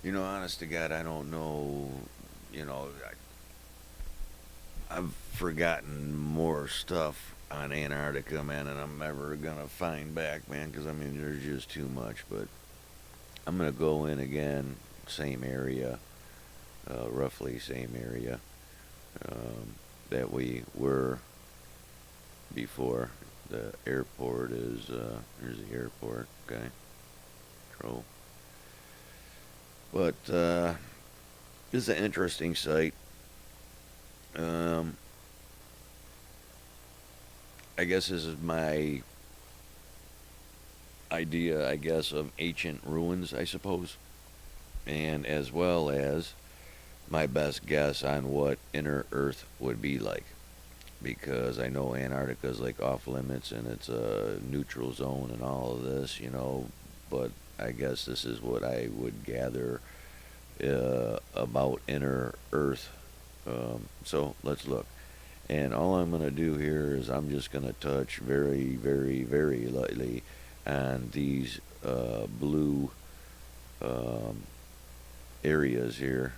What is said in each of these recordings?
Honest to God, I don't know. I've forgotten more stuff on Antarctica, man, and I'm never gonna find back, man, because I mean, there's just too much. But I'm gonna go in again, same area, roughly same area that we were before. The airport is here's the airport, okay, control. But this is an interesting site. Um, I guess this is my idea, I guess, of ancient ruins, I suppose, and as well as my best guess on what inner Earth would be like. Because I know Antarctica is like off limits and it's a neutral zone and all of this, but I guess this is what I would gather about inner Earth. So let's look. And all I'm going to do here is I'm just going to touch very, very, very lightly on these blue um, areas here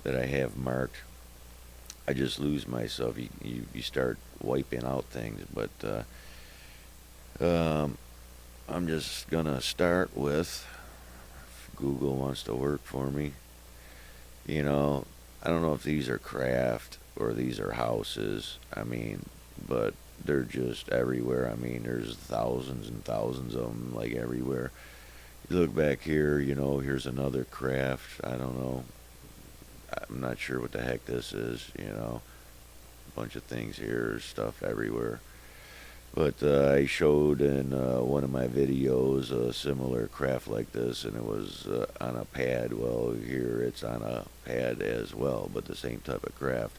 that I have marked. I just lose myself. You start wiping out things, but I'm just going to start with, if Google wants to work for me. You know, I don't know if these are craft or these are houses. I mean, but they're just everywhere. I mean, there's thousands and thousands of them, like everywhere. You look back here, here's another craft. I don't know. I'm not sure what the heck this is, A bunch of things here, stuff everywhere. But I showed in one of my videos a similar craft like this, and it was on a pad. Well, here it's on a pad as well, but the same type of craft.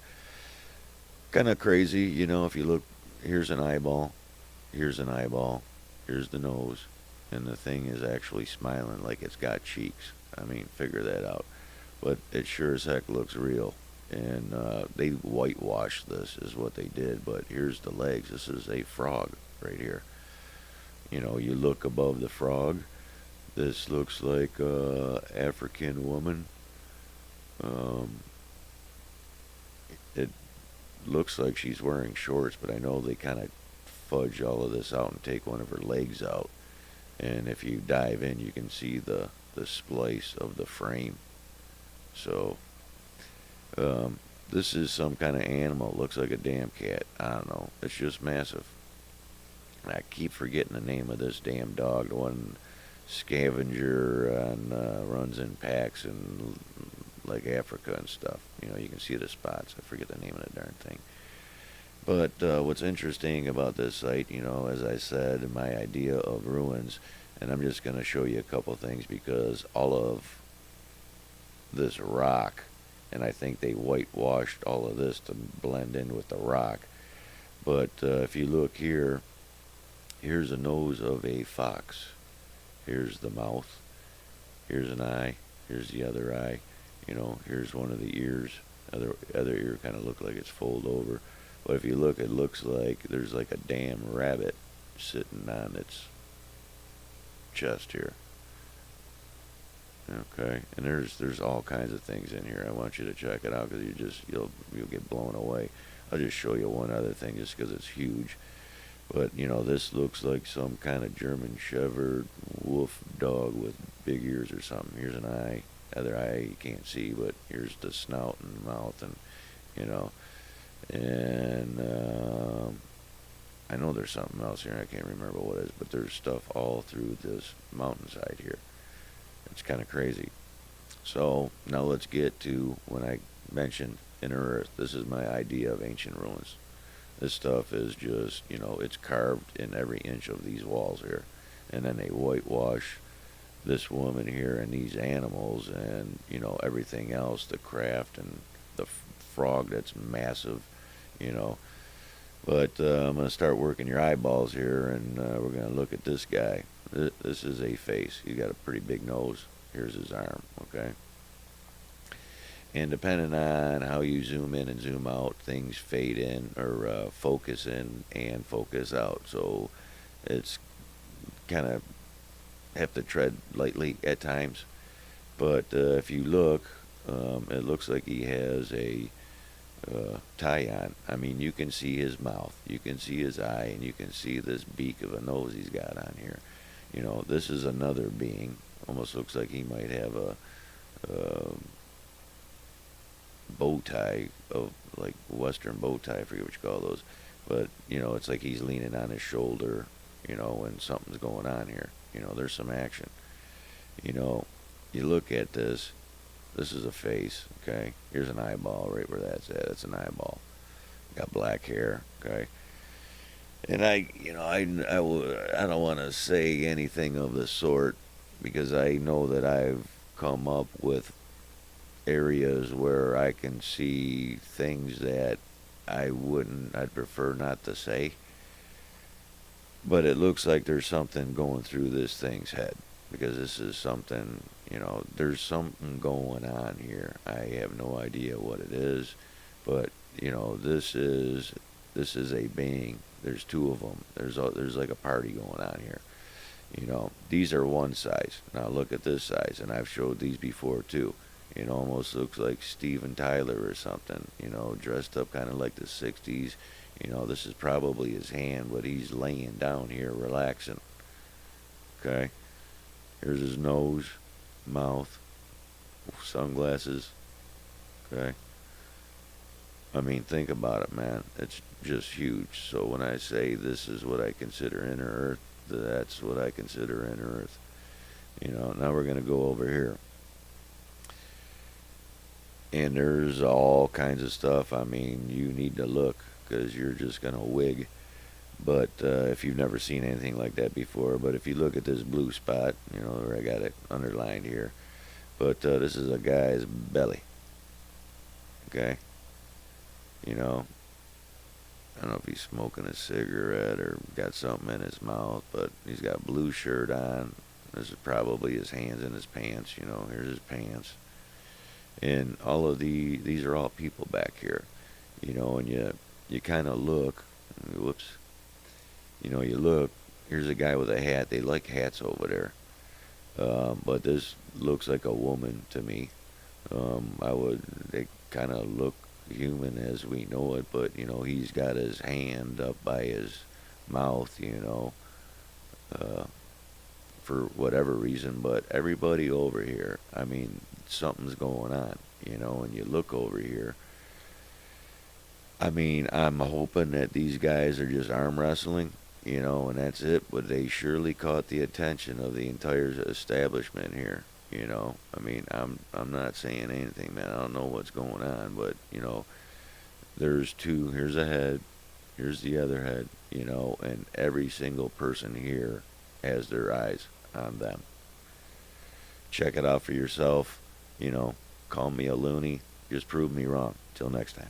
Kind of crazy, if you look, here's an eyeball, here's an eyeball, here's the nose, and the thing is actually smiling like it's got cheeks. I mean, figure that out. But it sure as heck looks real. And they whitewashed this, is what they did. But here's the legs. This is a frog right here. You look above the frog. This looks like a African woman. Um, it looks like she's wearing shorts, but I know they kind of fudge all of this out and take one of her legs out. And if you dive in, you can see the splice of the frame. So this is some kind of animal. Looks like a damn cat. I don't know. It's just massive. I keep forgetting the name of this damn dog. The one scavenger and runs in packs and like Africa and stuff. You can see the spots. I forget the name of the darn thing. But what's interesting about this site, as I said, my idea of ruins, and I'm just going to show you a couple things because all of this rock, and I think they whitewashed all of this to blend in with the rock. But if you look here, here's the nose of a fox. Here's the mouth. Here's an eye. Here's the other eye. Here's one of the ears. Other ear kind of look like it's folded over. But if you look, it looks like there's like a damn rabbit sitting on its chest here. Okay, and there's all kinds of things in here. I want you to check it out because you'll get blown away. I'll just show you one other thing just because it's huge. But this looks like some kind of German Shepherd wolf dog with big ears or something. Here's an eye, other eye you can't see, but here's the snout and mouth, and you know, and I know there's something else here. I can't remember what it is, but there's stuff all through this mountainside here. It's kind of crazy. So now let's get to when I mentioned inner earth. This is my idea of ancient ruins. This stuff is just, it's carved in every inch of these walls here. And then they whitewash this woman here and these animals and, everything else, the craft and the frog that's massive, you know. But I'm going to start working your eyeballs here and we're going to look at this guy. This is a face. He's got a pretty big nose. Here's his arm, okay? And depending on how you zoom in and zoom out, things fade in or focus in and focus out. So it's kind of have to tread lightly at times. But if you look, it looks like he has a tie on. I mean, you can see his mouth, you can see his eye, and you can see this beak of a nose he's got on here. You know, this is another being. Almost looks like he might have a bow tie of like Western bow tie. I forget what you call those, but you know, it's like he's leaning on his shoulder. You know, and something's going on here. You know, there's some action. You know, you look at this. This is a face. Okay, here's an eyeball right where that's at. It's an eyeball. Got black hair. Okay, and I don't want to say anything of the sort because I know that I've come up with areas where I can see things that I'd prefer not to say. But it looks like there's something going through this thing's head because this is something, there's something going on here. I have no idea what it is, but this is a being. There's two of them. There's like a party going on here. These are one size. Now look at this size, and I've showed these before too. It almost looks like Steven Tyler or something, dressed up kind of like the 60s. This is probably his hand, but he's laying down here relaxing. Okay? Here's his nose, mouth, sunglasses. Okay? I mean, think about it, man. It's just huge. So when I say this is what I consider inner Earth, that's what I consider inner Earth. Now we're going to go over here. And there's all kinds of stuff. I mean, you need to look because you're just going to wig. But if you've never seen anything like that before, but if you look at this blue spot, where I got it underlined here, but this is a guy's belly. Okay? I don't know if he's smoking a cigarette or got something in his mouth, but he's got a blue shirt on. This is probably his hands in his pants. Here's his pants. And all of these are all people back here. And you kind of look. Whoops. You look. Here's a guy with a hat. They like hats over there. But this looks like a woman to me. They kind of look human as we know it, but he's got his hand up by his mouth, for whatever reason. But everybody over here, I mean, something's going on, and you look over here. I mean, I'm hoping that these guys are just arm wrestling, and that's it. But they surely caught the attention of the entire establishment here. I mean, I'm not saying anything, man. I don't know what's going on, but there's two. Here's a head. Here's the other head. And every single person here has their eyes on them. Check it out for yourself. Call me a loony. Just prove me wrong. Till next time.